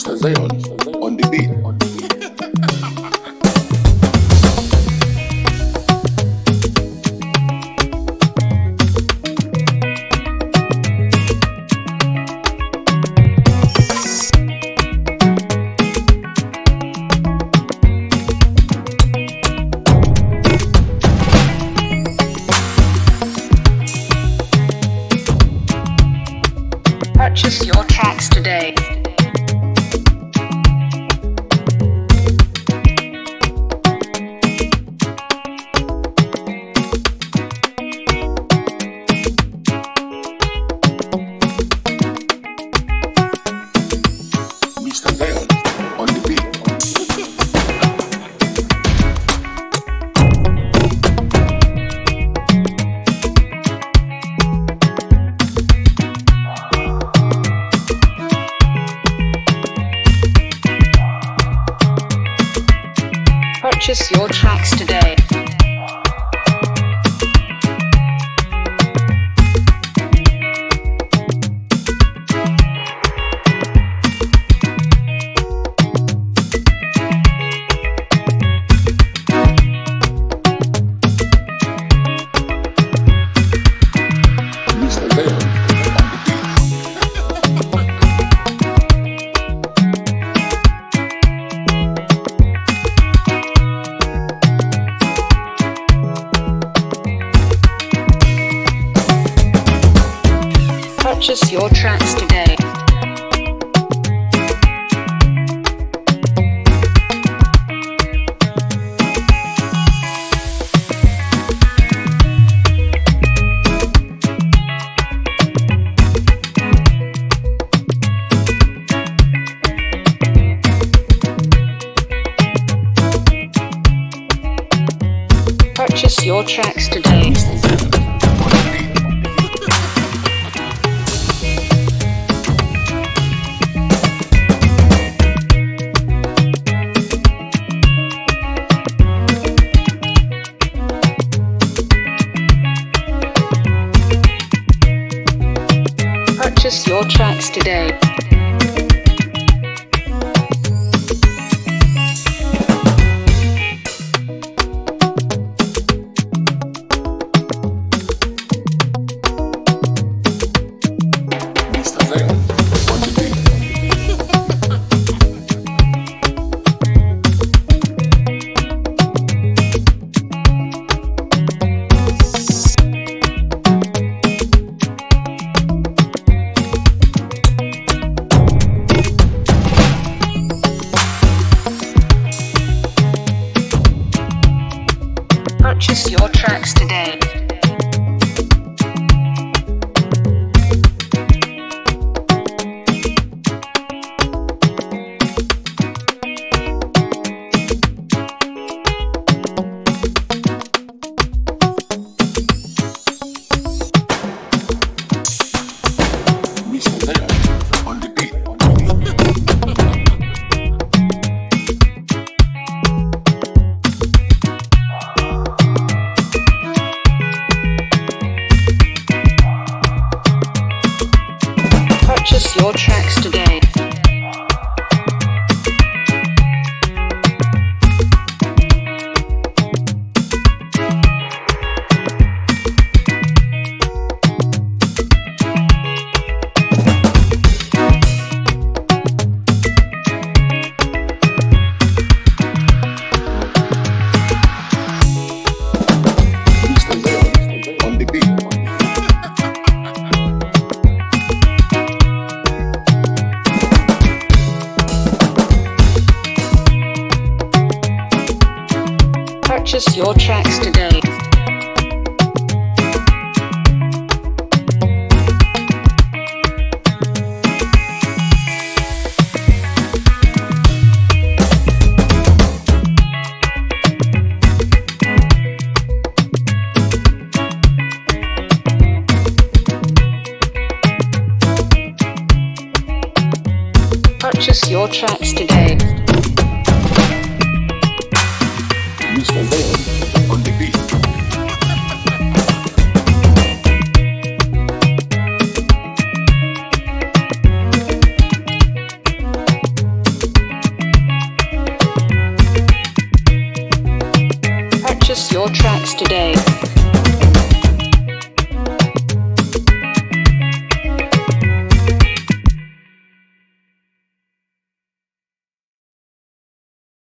Mr. Zion on the beat. Purchase your tracks today. Mr. Zion on the beat. Purchase your tracks today. Mr. Zion on the beat. Purchase your tracks today. Purchase your tracks today. Purchase your tracks today. Mr. Zion on the beat. Purchase your tracks today. Mr. Zion on the beat. Purchase your tracks today. Mr. Zion on the beat. Purchase your tracks today. Purchase your tracks today. Mr. Zion on the beat. tracks today.